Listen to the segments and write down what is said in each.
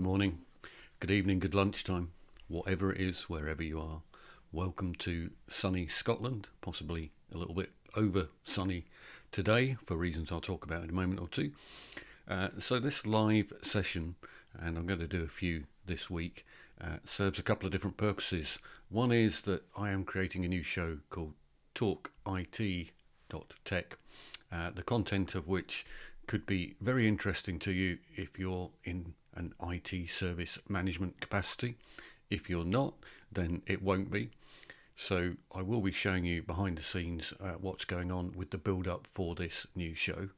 morning, good evening, good lunchtime, whatever it is, wherever you are. Welcome to sunny Scotland, possibly a little bit over sunny today for reasons I'll talk about in a moment or two. So this live session, and I'm going to do a few this week, serves a couple of different purposes. One is that I am creating a new show called TalkIT.tech, the content of which could be very interesting to you if you're in an IT service management capacity. If you're not, then it won't be. So I will be showing you behind the scenes what's going on with the build up for this new show.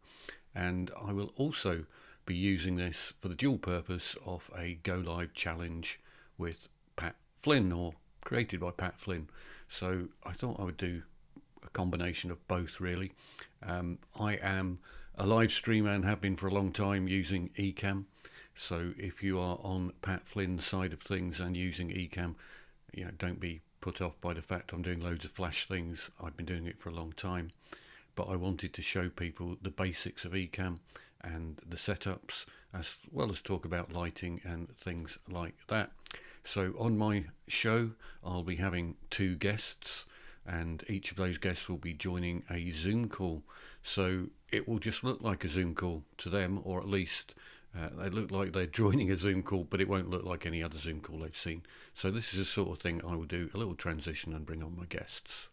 And I will also be using this for the dual purpose of a go live challenge with Pat Flynn, or created by Pat Flynn. So I thought I would do a combination of both, really. I am a live streamer and have been for a long time using Ecamm. So if you are on Pat Flynn's side of things and using Ecamm, don't be put off by the fact I'm doing loads of flash things. I've been doing it for a long time, but I wanted to show people the basics of Ecamm and the setups, as well as talk about lighting and things like that. So on my show, I'll be having two guests, and each of those guests will be joining a Zoom call. So it will just look like a Zoom call to them, or at least they look like they're joining a Zoom call, but it won't look like any other Zoom call they've seen. So this is the sort of thing I will do, a little transition and bring on my guests.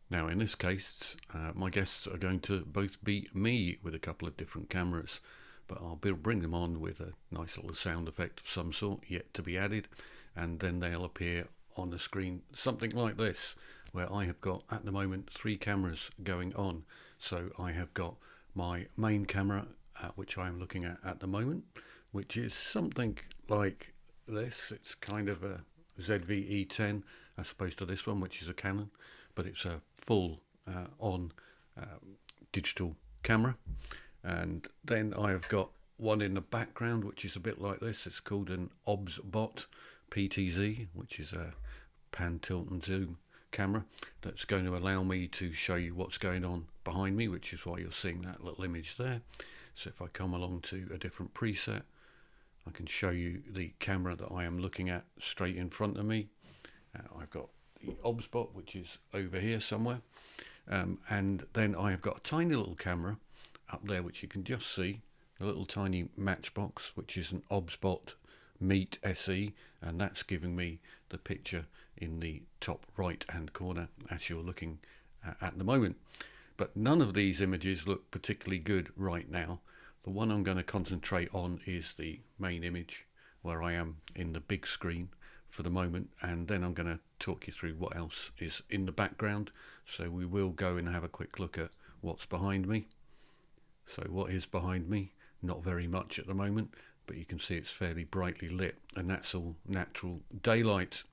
Now in this case, my guests are going to both be me with a couple of different cameras, but I'll bring them on with a nice little sound effect of some sort yet to be added, and then they'll appear on the screen something like this, where I have got at the moment 3 cameras going on. So I have got my main camera, which I am looking at the moment, which is something like this. It's kind of a ZV-E10 as opposed to this one, which is a Canon, but it's a full on digital camera. And then I have got one in the background which is a bit like this. It's called an OBSBot PTZ, which is a pan, tilt and zoom camera that's going to allow me to show you what's going on behind me, which is why you're seeing that little image there. So if I come along to a different preset, I can show you the camera that I am looking at straight in front of me. I've got the OBSBot, which is over here somewhere, and then I have got a tiny little camera up there which you can just see, a little tiny matchbox, which is an OBSBot Meet SE, and that's giving me the picture in the top right hand corner as you're looking at the moment. But none of these images look particularly good right now. The one I'm going to concentrate on is the main image, where I am in the big screen for the moment, and then I'm going to talk you through what else is in the background. So we will go and have a quick look at what's behind me. So what is behind me? Not very much at the moment, but you can see it's fairly brightly lit, and that's all natural daylight.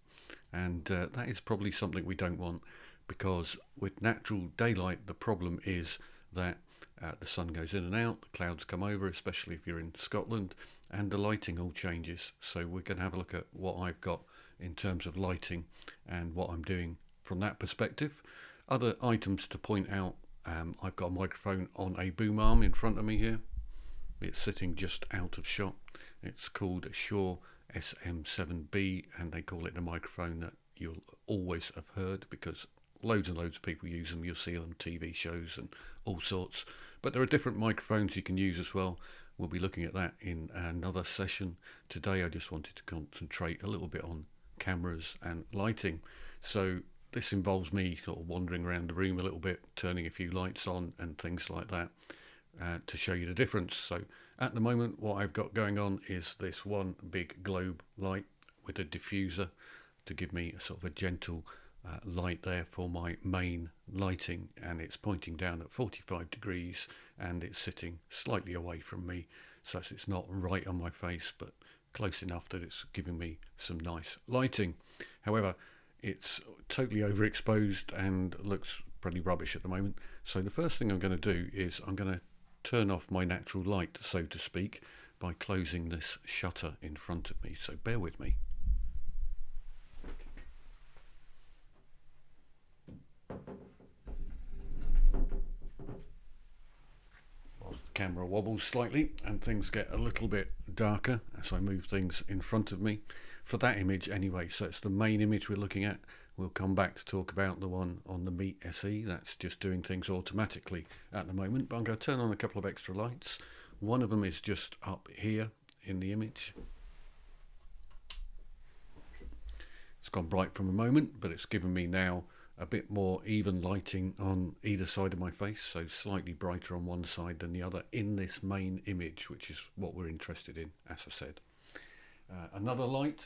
And that is probably something we don't want, because with natural daylight the problem is that the sun goes in and out, the clouds come over, especially if you're in Scotland, and the lighting all changes. So we're going to have a look at what I've got in terms of lighting and what I'm doing from that perspective. Other items to point out, I've got a microphone on a boom arm in front of me here. It's sitting just out of shot. It's called a Shure SM7B, and they call it the microphone that you'll always have heard because loads and loads of people use them. You'll see on TV shows and all sorts. But there are different microphones you can use as well. We'll be looking at that in another session. Today I just wanted to concentrate a little bit on cameras and lighting. So this involves me sort of wandering around the room a little bit, turning a few lights on and things like that, to show you the difference. So at the moment what I've got going on is this one big globe light with a diffuser to give me a sort of a gentle light there for my main lighting, and it's pointing down at 45 degrees and it's sitting slightly away from me, so it's not right on my face but close enough that it's giving me some nice lighting. However, it's totally overexposed and looks pretty rubbish at the moment. So the first thing I'm going to do is I'm going to turn off my natural light, so to speak, by closing this shutter in front of me. So bear with me. Whilst camera wobbles slightly and things get a little bit darker as I move things in front of me for that image anyway. So it's the main image we're looking at. We'll come back to talk about the one on the Meet SE. That's just doing things automatically at the moment, but I'm going to turn on a couple of extra lights. One of them is just up here in the image. It's gone bright from a moment, but it's given me now a bit more even lighting on either side of my face, so slightly brighter on one side than the other in this main image, which is what we're interested in, as I said. Another light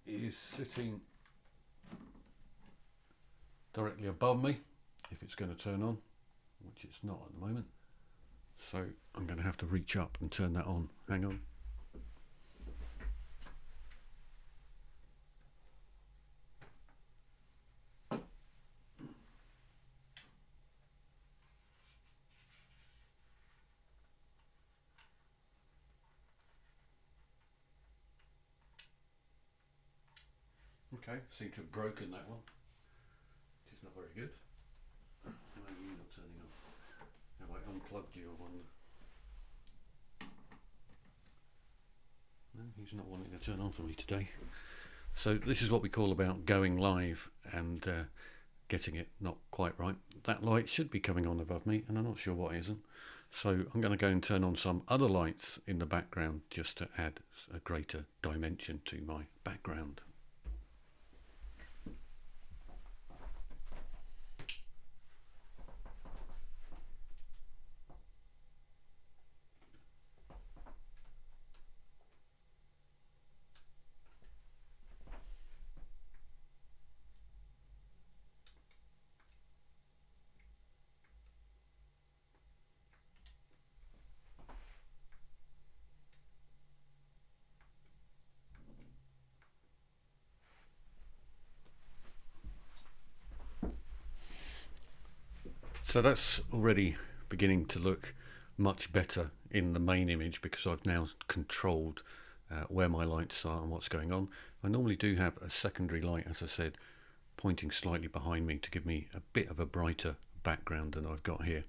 is sitting directly above me, if it's going to turn on, which it's not at the moment. So I'm going to have to reach up and turn that on. Hang on. Okay, seem to have broken that one, which is not very good. Why are you not turning on? Have I unplugged you, I wonder? No, he's not wanting to turn on for me today. So this is what we call about going live and getting it not quite right. That light should be coming on above me, and I'm not sure what isn't. So I'm going to go and turn on some other lights in the background just to add a greater dimension to my background. So that's already beginning to look much better in the main image because I've now controlled where my lights are and what's going on. I normally do have a secondary light, as I said, pointing slightly behind me to give me a bit of a brighter background than I've got here.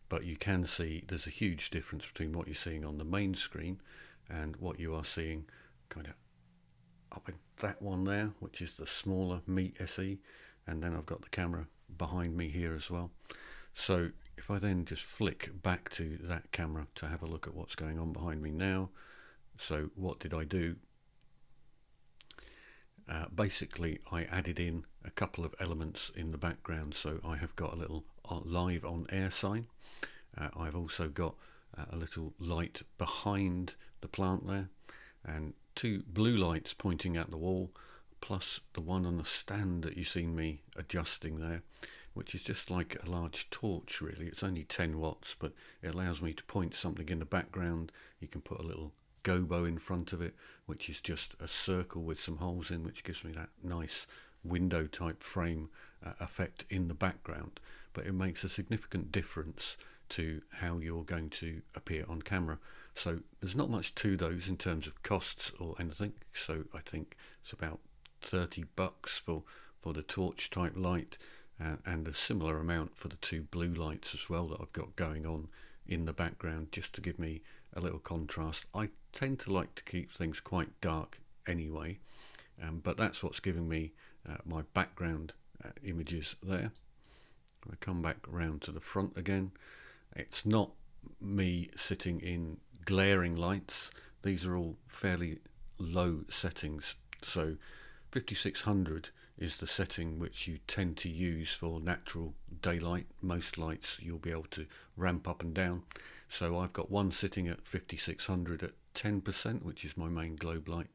But you can see there's a huge difference between what you're seeing on the main screen and what you are seeing kind of up in that one there, which is the smaller Meet SE, and then I've got the camera behind me here as well. So if I then just flick back to that camera to have a look at what's going on behind me now. So what did I do? Basically I added in a couple of elements in the background. So I have got a little live on air sign. I've also got a little light behind the plant there, and two blue lights pointing at the wall, plus the one on the stand that you've seen me adjusting there, which is just like a large torch really. It's only 10 watts, but it allows me to point something in the background. You can put a little gobo in front of it, which is just a circle with some holes in, which gives me that nice window type frame effect in the background. But it makes a significant difference to how you're going to appear on camera. So there's not much to those in terms of costs or anything. So I think it's about $30 for the torch type light, and a similar amount for the two blue lights as well that I've got going on in the background, just to give me a little contrast. I tend to like to keep things quite dark anyway, but that's what's giving me my background images there. I come back round to the front again. It's not me sitting in glaring lights. These are all fairly low settings. So 5600 is the setting which you tend to use for natural daylight. Most lights you'll be able to ramp up and down. So I've got one sitting at 5600 at 10%, which is my main globe light,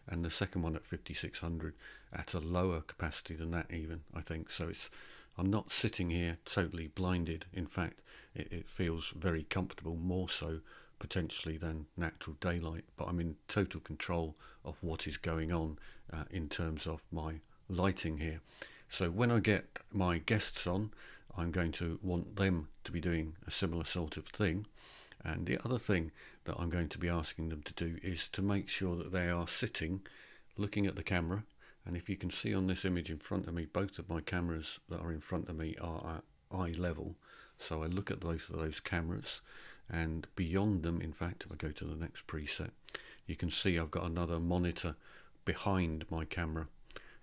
and the second one at 5600 at a lower capacity than that even, I think. So I'm not sitting here totally blinded. In fact, it feels very comfortable, more so potentially than natural daylight, but I'm in total control of what is going on in terms of my lighting here. So when I get my guests on, I'm going to want them to be doing a similar sort of thing. And the other thing that I'm going to be asking them to do is to make sure that they are sitting looking at the camera. And if you can see on this image in front of me, both of my cameras that are in front of me are at eye level. So I look at both of those cameras, and beyond them, in fact, if I go to the next preset, you can see I've got another monitor behind my camera.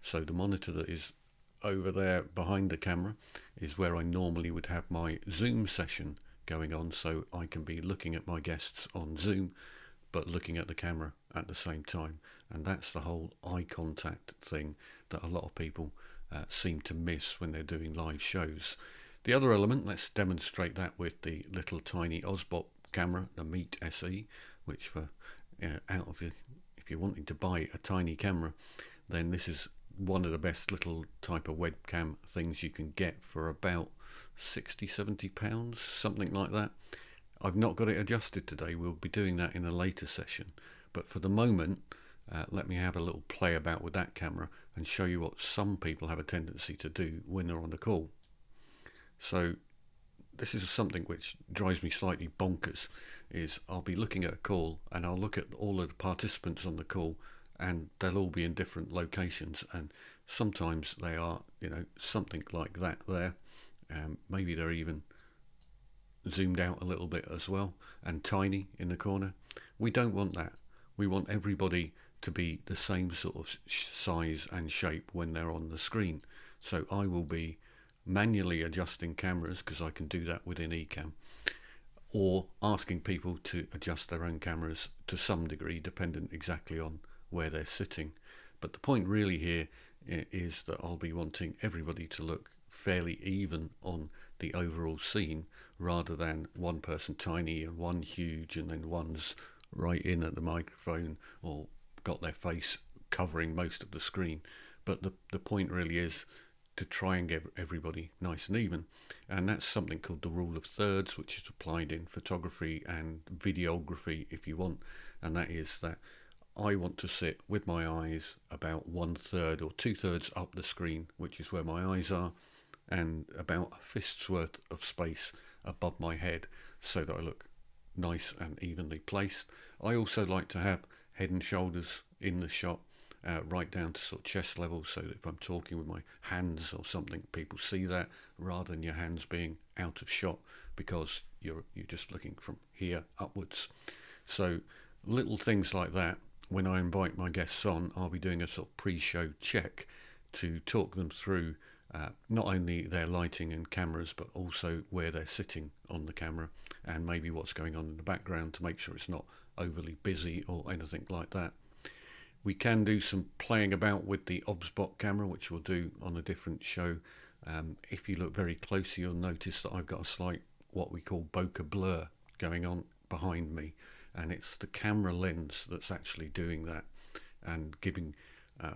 So the monitor that is over there behind the camera is where I normally would have my Zoom session going on, so I can be looking at my guests on Zoom but looking at the camera at the same time. And that's the whole eye contact thing that a lot of people seem to miss when they're doing live shows. The other element, let's demonstrate that with the little tiny Osbot camera, the Meet SE, which for if you're wanting to buy a tiny camera, then this is one of the best little type of webcam things you can get for about £60-70, something like that. I've not got it adjusted today. We'll be doing that in a later session, but for the moment, let me have a little play about with that camera and show you what some people have a tendency to do when they're on the call. So this is something which drives me slightly bonkers, is I'll be looking at a call and I'll look at all of the participants on the call, and they'll all be in different locations, and sometimes they are, something like that there. Maybe they're even zoomed out a little bit as well and tiny in the corner. We don't want that. We want everybody to be the same sort of size and shape when they're on the screen. So I will be manually adjusting cameras, because I can do that within Ecamm, or asking people to adjust their own cameras to some degree, dependent exactly on where they're sitting. But the point really here is that I'll be wanting everybody to look fairly even on the overall scene, rather than one person tiny and one huge and then one's right in at the microphone or got their face covering most of the screen. But the point really is to try and get everybody nice and even, and that's something called the rule of thirds, which is applied in photography and videography if you want, and that is that I want to sit with my eyes about 1/3 or 2/3 up the screen, which is where my eyes are, and about a fist's worth of space above my head, so that I look nice and evenly placed. I also like to have head and shoulders in the shot, right down to sort of chest level, so that if I'm talking with my hands or something, people see that, rather than your hands being out of shot because you're just looking from here upwards. So little things like that. When I invite my guests on, I'll be doing a sort of pre-show check to talk them through not only their lighting and cameras, but also where they're sitting on the camera, and maybe what's going on in the background, to make sure it's not overly busy or anything like that. We can do some playing about with the Osbot camera, which we'll do on a different show. If you look very closely, you'll notice that I've got a slight, what we call bokeh blur going on behind me, and it's the camera lens that's actually doing that and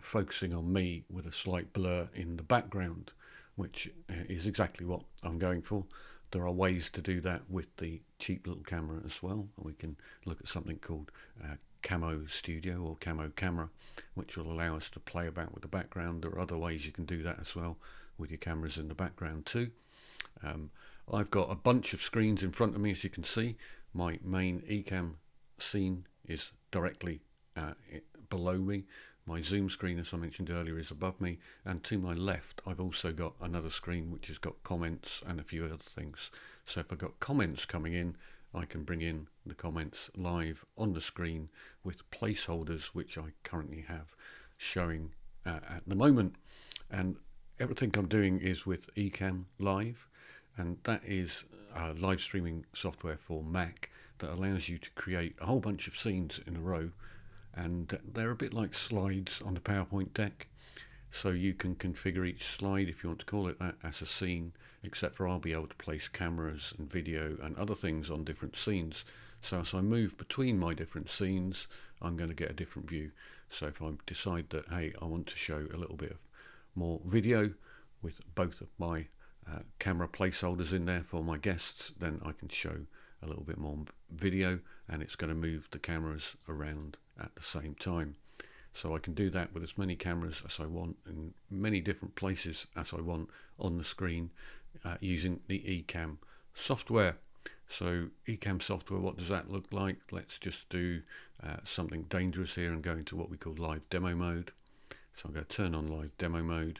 focusing on me with a slight blur in the background, which is exactly what I'm going for. There are ways to do that with the cheap little camera as well. We can look at something called Camo Studio or Camo Camera, which will allow us to play about with the background. There are other ways you can do that as well with your cameras in the background too. I've got a bunch of screens in front of me, as you can see. My main Ecamm scene is directly below me. My Zoom screen, as I mentioned earlier, is above me, and to my left I've also got another screen which has got comments and a few other things. So if I've got comments coming in, I can bring in the comments live on the screen with placeholders, which I currently have showing at the moment. And everything I'm doing is with Ecamm Live, and that is a live streaming software for Mac that allows you to create a whole bunch of scenes in a row, and they're a bit like slides on the PowerPoint deck. So you can configure each slide, if you want to call it that, as a scene, except for I'll be able to place cameras and video and other things on different scenes. So as I move between my different scenes, I'm going to get a different view. So if I decide that, hey, I want to show a little bit of more video with both of my camera placeholders in there for my guests, then I can show a little bit more video, and it's going to move the cameras around at the same time. So I can do that with as many cameras as I want in many different places as I want on the screen using the Ecamm software. So Ecamm software, what does that look like? Let's just do something dangerous here and go into what we call live demo mode. So I'm going to turn on live demo mode.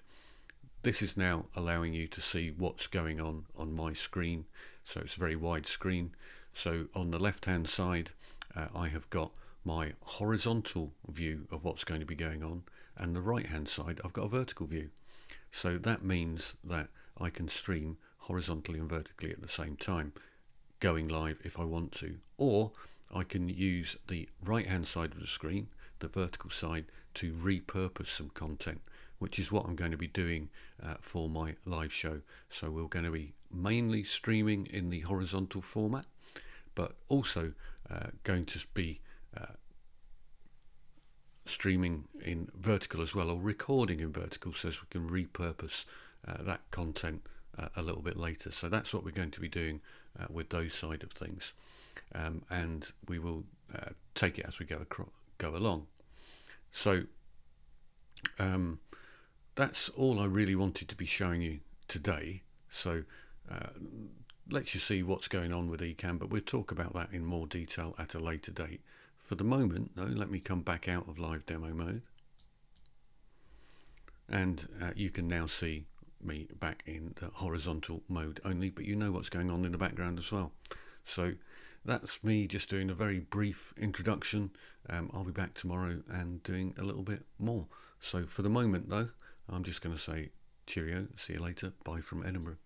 this is now allowing you to see what's going on my screen. So it's a very wide screen. So on the left hand side, I have got my horizontal view of what's going to be going on, and the right hand side I've got a vertical view. So that means that I can stream horizontally and vertically at the same time, going live if I want to, or I can use the right hand side of the screen, the vertical side, to repurpose some content, which is what I'm going to be doing for my live show. So we're going to be mainly streaming in the horizontal format, but also going to be streaming in vertical as well, or recording in vertical, so we can repurpose that content a little bit later. So that's what we're going to be doing with those side of things, and we will take it as we go along. So that's all I really wanted to be showing you today. So lets you see what's going on with Ecamm, but we'll talk about that in more detail at a later date. For the moment, though, let me come back out of live demo mode, and you can now see me back in the horizontal mode only, but you know what's going on in the background as well. So that's me just doing a very brief introduction. I'll be back tomorrow and doing a little bit more. So for the moment, though, I'm just going to say cheerio, see you later, bye from Edinburgh.